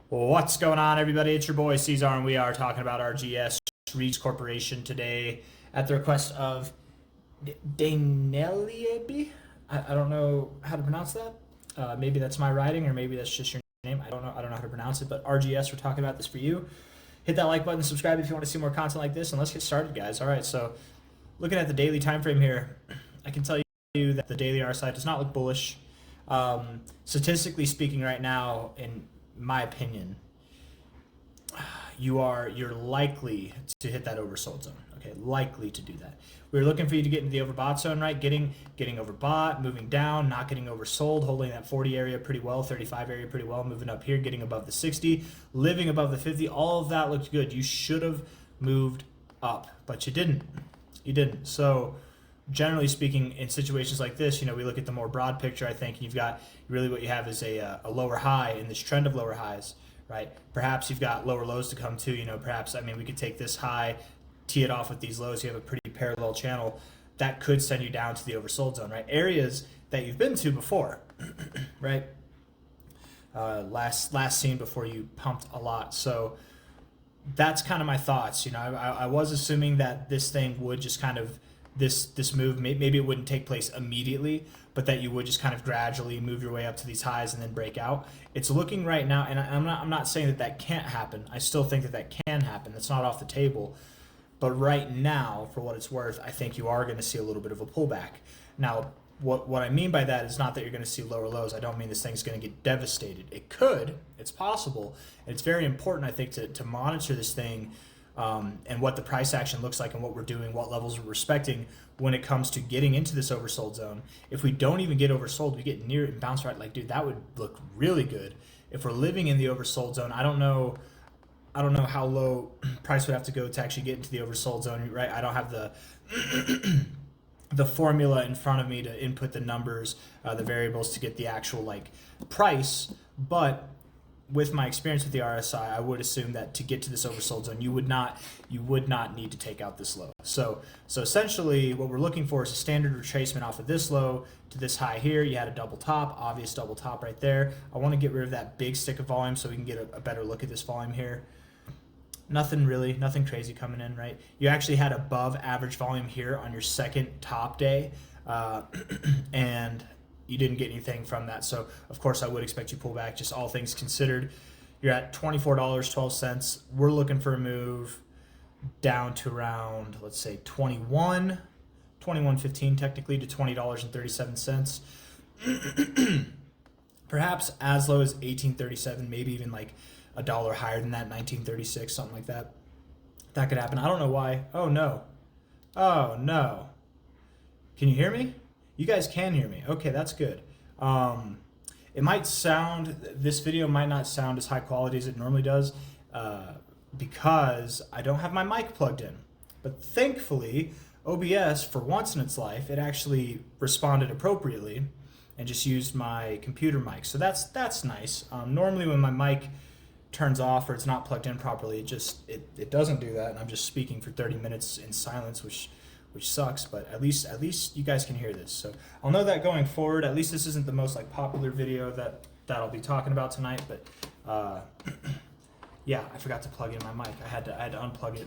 What's going on, everybody? It's your boy C-Zar, and we are talking about RGS Reeds Corporation today at the request of Daneliebi. I don't know how to pronounce that. Maybe that's my writing, or maybe that's just your name. I don't know. I don't know how to pronounce it, but RGS, we're talking about this for you. Hit that like button, subscribe if you want to see more content like this, and let's get started, guys. All right, so looking at the daily time frame here, I can tell you that the daily RSI does not look bullish. Statistically speaking, right now, in my opinion, you're likely to hit that oversold zone. Okay, likely to do that. We were looking for you to get into the overbought zone, right? Getting overbought, moving down, not getting oversold, holding that 40 area pretty well, 35 area pretty well, moving up here, getting above the 60, living above the 50. All of that looked good. You should have moved up, but you didn't. You didn't. So generally speaking, in situations like this, we look at the more broad picture, I think, and you've got really what you have is a lower high in this trend of lower highs, right? Perhaps you've got lower lows to come to, perhaps, we could take this high, tee it off with these lows. You have a pretty parallel channel that could send you down to the oversold zone, right? Areas that you've been to before, right? Last seen before you pumped a lot. So that's kind of my thoughts. I was assuming that this thing would just kind of, this move, maybe it wouldn't take place immediately, but that you would just kind of gradually move your way up to these highs and then break out. It's looking right now, and I'm not saying that can't happen. I still think that can happen. That's not off the table. But right now, for what it's worth, I think you are going to see a little bit of a pullback. Now, what I mean by that is not that you're going to see lower lows. I don't mean this thing's going to get devastated. It could. It's possible. And it's very important, I think, to monitor this thing and what the price action looks like and what we're doing, what levels we're respecting when it comes to getting into this oversold zone. If we don't even get oversold, we get near it and bounce right, like, dude, that would look really good. If we're living in the oversold zone, I don't know how low price would have to go to actually get into the oversold zone, right? I don't have the formula in front of me to input the numbers, the variables to get the actual price, but with my experience with the RSI, I would assume that to get to this oversold zone, you would not need to take out this low. So essentially, what we're looking for is a standard retracement off of this low to this high here. You had a double top, obvious double top right there. I want to get rid of that big stick of volume so we can get a better look at this volume here. Nothing crazy coming in, right? You actually had above average volume here on your second top day, and you didn't get anything from that. So of course I would expect you pull back, just all things considered. You're at $24.12. We're looking for a move down to around, let's say, 21.15 technically to $20.37. Perhaps as low as 18.37, maybe even like a dollar higher than that, 19.36, something like that. That could happen. I don't know why. Oh no. Can you hear me? You guys can hear me. Okay, that's good. It might sound, this video might not sound as high quality as it normally does because I don't have my mic plugged in. But thankfully, OBS, for once in its life, it actually responded appropriately and just used my computer mic. So that's nice. Normally when my mic turns off or it's not plugged in properly, it doesn't do that, and I'm just speaking for 30 minutes in silence, which sucks, but at least you guys can hear this. So I'll know that going forward. At least this isn't the most popular video that I'll be talking about tonight, but yeah, I forgot to plug in my mic. I had to unplug it.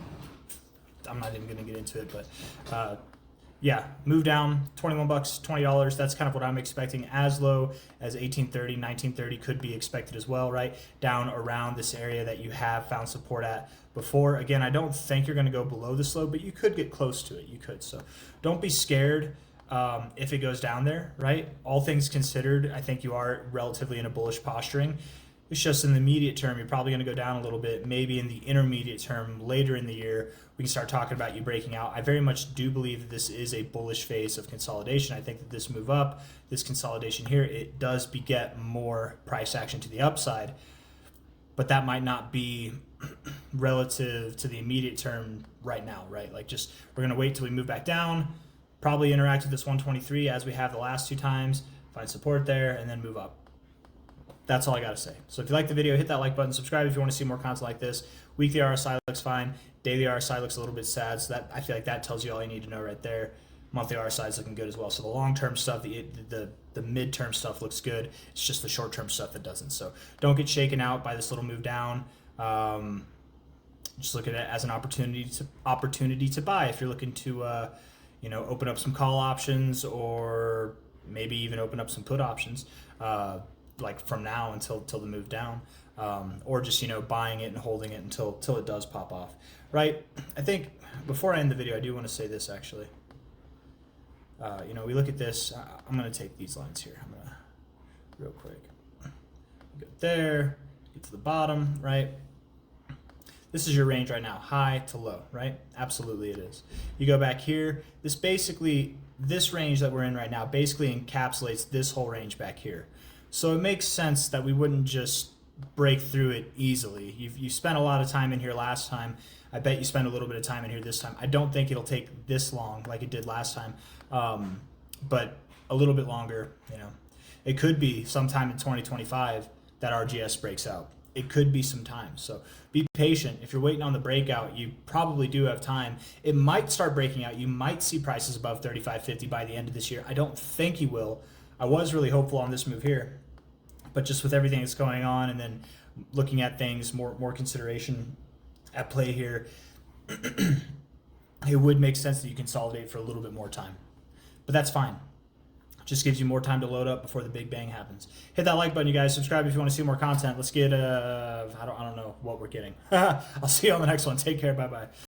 I'm not even gonna get into it, but yeah, move down, 21 bucks, $20. That's kind of what I'm expecting. As low as 18.30, 19.30 could be expected as well, right? Down around this area that you have found support at before. Again, I don't think you're going to go below this low, but you could get close to it. You could. So don't be scared if it goes down there, right? All things considered, I think you are relatively in a bullish posturing. It's just in the immediate term, you're probably going to go down a little bit. Maybe in the intermediate term, later in the year, we can start talking about you breaking out. I very much do believe that this is a bullish phase of consolidation. I think that this move up, this consolidation here, it does beget more price action to the upside, but that might not be relative to the immediate term right now, right? We're going to wait till we move back down, probably interact with this 123 as we have the last two times, find support there, and then move up. That's all I got to say. So if you like the video, hit that like button, subscribe if you want to see more content like this. Weekly RSI looks fine. Daily RSI looks a little bit sad. So I feel like that tells you all you need to know right there. monthly RSI is looking good as well. So the long-term stuff, the midterm stuff looks good. It's just the short-term stuff that doesn't. So don't get shaken out by this little move down. Just look at it as an opportunity to buy if you're looking to open up some call options, or maybe even open up some put options, like from now until the move down, or just buying it and holding it until it does pop off, right? I think before I end the video, I do want to say this actually. We look at this. I'm going to take these lines here. I'm going to real quick go there, get to the bottom, right? This is your range right now, high to low, right? Absolutely it is. You go back here, this range that we're in right now basically encapsulates this whole range back here. So it makes sense that we wouldn't just break through it easily. You spent a lot of time in here last time. I bet you spent a little bit of time in here this time. I don't think it'll take this long like it did last time, but a little bit longer. It could be sometime in 2025 that RGS breaks out. It could be some time. So be patient. If you're waiting on the breakout, you probably do have time. It might start breaking out. You might see prices above 35.50 by the end of this year. I don't think you will. I was really hopeful on this move here, but just with everything that's going on and then looking at things, more consideration at play here, it would make sense that you consolidate for a little bit more time. But that's fine. Just gives you more time to load up before the big bang happens. Hit that like button, you guys. Subscribe if you want to see more content. Let's get I don't know what we're getting. I'll see you on the next one. Take care. Bye-bye.